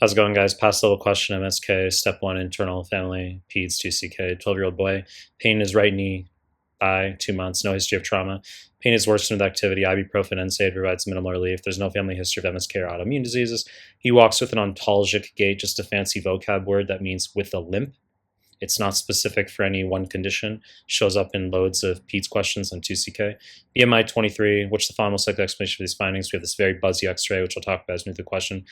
How's it going, guys? Past level question, MSK, step 1, internal family, peds, 2CK, 12-year-old boy. Pain in his right knee, thigh, 2 months, no history of trauma. Pain is worsened with activity. Ibuprofen, NSAID provides minimal relief. There's no family history of MSK or autoimmune diseases. He walks with an ontologic gait, just a fancy vocab word that means with a limp. It's not specific for any one condition. Shows up in loads of PEDS questions on 2CK. BMI 23, which the following most likely explanation for these findings. We have this very buzzy x-ray, which we'll talk about as we move the question.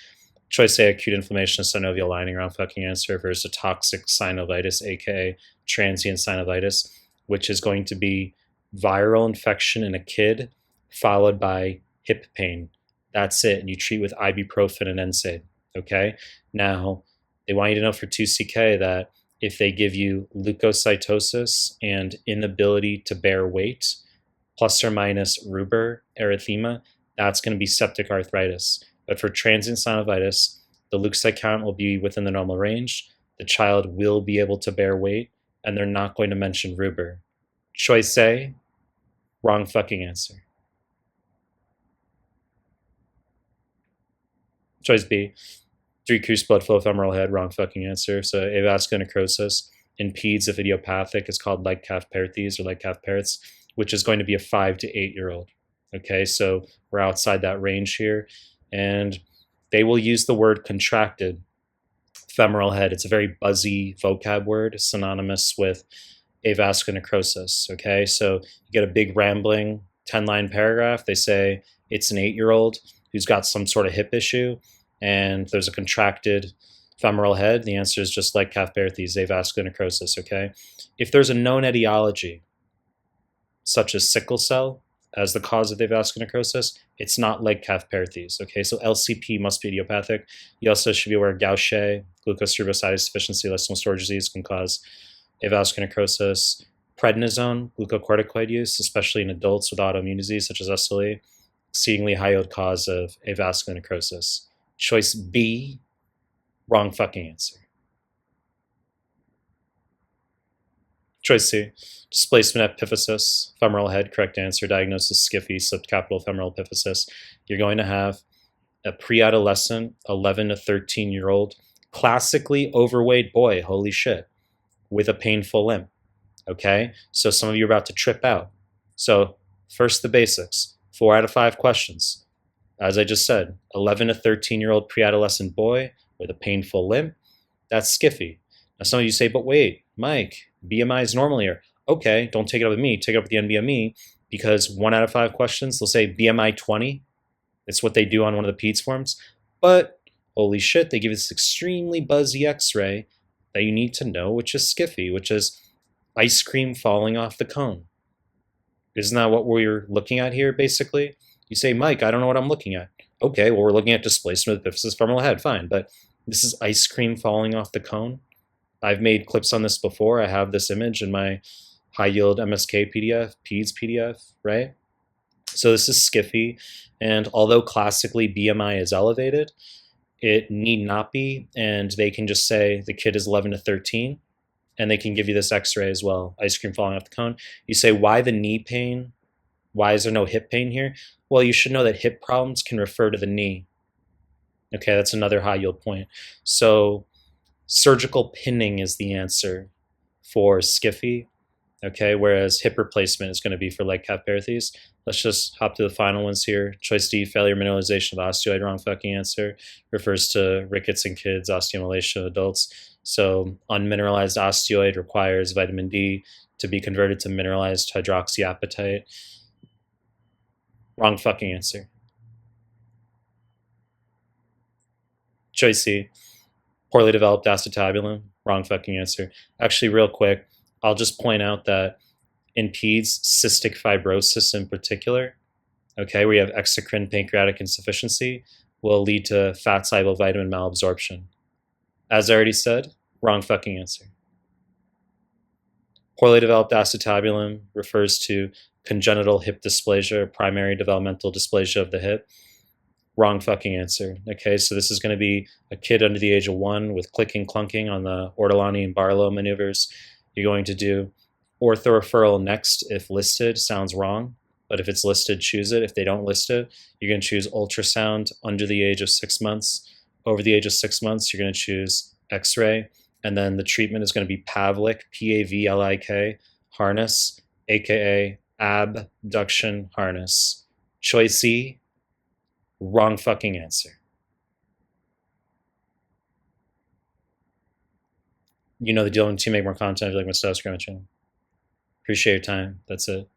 Choice A, acute inflammation of synovial lining, wrong fucking answer, versus toxic synovitis, aka transient synovitis, which is going to be viral infection in a kid followed by hip pain. That's it. And you treat with ibuprofen and NSAID. Okay? Now, they want you to know for 2CK that if they give you leukocytosis and inability to bear weight, plus or minus rubor erythema, that's going to be septic arthritis. But for transient synovitis, the leukocyte count will be within the normal range. The child will be able to bear weight, and they're not going to mention rubor. Choice A, wrong fucking answer. Choice B, decreased blood flow, femoral head, wrong fucking answer. So avascular necrosis in peds, if idiopathic, is called leg calf parathes or leg calf parrots, which is going to be a 5 to 8-year-old. Okay, so we're outside that range here. And they will use the word contracted femoral head. It's a very buzzy vocab word, synonymous with avascular necrosis. Okay, so you get a big rambling 10-line paragraph. They say it's an 8-year-old who's got some sort of hip issue, and there's a contracted femoral head. The answer is just like calf parathes, avascular necrosis. Okay, if there's a known etiology, such as sickle cell, as the cause of avascular necrosis, it's not leg calf parathes. Okay, so LCP must be idiopathic. You also should be aware Gaucher, glucose cerebrosidase deficiency, lysosomal storage disease, can cause avascular necrosis. Prednisone, glucocorticoid use, especially in adults with autoimmune disease such as SLE, exceedingly high yield cause of avascular necrosis. Choice B, wrong fucking answer. Choice C, displacement epiphysis, femoral head, correct answer. Diagnosis, SCFE, subcapital femoral epiphysis. You're going to have a pre-adolescent, 11 to 13-year-old, classically overweight boy, holy shit, with a painful limp. Okay, so some of you are about to trip out. So first, the basics. 4 out of 5 questions. As I just said, 11 to 13-year-old pre-adolescent boy with a painful limp, that's SCFE. Now some of you say, but wait, Mike, BMI is normal here. Okay, don't take it up with me, take it up with the NBME, because 1 out of 5 questions, they'll say BMI 20. It's what they do on one of the PEDS forms. But holy shit, they give this extremely buzzy x-ray that you need to know, which is SCFE, which is ice cream falling off the cone. Isn't that what we're looking at here, basically? You say, Mike, I don't know what I'm looking at. Okay, well, we're looking at displacement of epiphysis femoral head, fine, but this is ice cream falling off the cone. I've made clips on this before. I have this image in my high yield MSK PDF, PEDS PDF, right? So this is SCFE, and although classically BMI is elevated, it need not be, and they can just say the kid is 11 to 13, and they can give you this x-ray as well, ice cream falling off the cone. You say, why the knee pain? Why is there no hip pain here? Well, you should know that hip problems can refer to the knee. Okay, that's another high yield point. So surgical pinning is the answer for SCFE, okay, whereas hip replacement is going to be for leg calf parathes. Let's just hop to the final ones here. Choice D, failure mineralization of osteoid, wrong fucking answer. Refers to rickets in kids, osteomalacia in adults. So unmineralized osteoid requires vitamin D to be converted to mineralized hydroxyapatite. Wrong fucking answer. Choice C, poorly developed acetabulum, wrong fucking answer. Actually, real quick, I'll just point out that in peds, cystic fibrosis in particular, okay, where you have exocrine pancreatic insufficiency, will lead to fat soluble vitamin malabsorption. As I already said, wrong fucking answer. Poorly developed acetabulum refers to congenital hip dysplasia, primary developmental dysplasia of the hip. Wrong fucking answer. Okay, so this is going to be a kid under the age of 1 with clicking, clunking on the Ortolani and Barlow maneuvers. You're going to do orthoreferral next if listed. Sounds wrong, but if it's listed, choose it. If they don't list it, you're going to choose ultrasound under the age of 6 months, over the age of 6 months, you're going to choose X-ray, and then the treatment is going to be Pavlik, Pavlik harness, aka abduction harness. Choice C, wrong fucking answer. You know the deal. To make more content, if you like my stuff, subscribe my channel. Appreciate your time. That's it.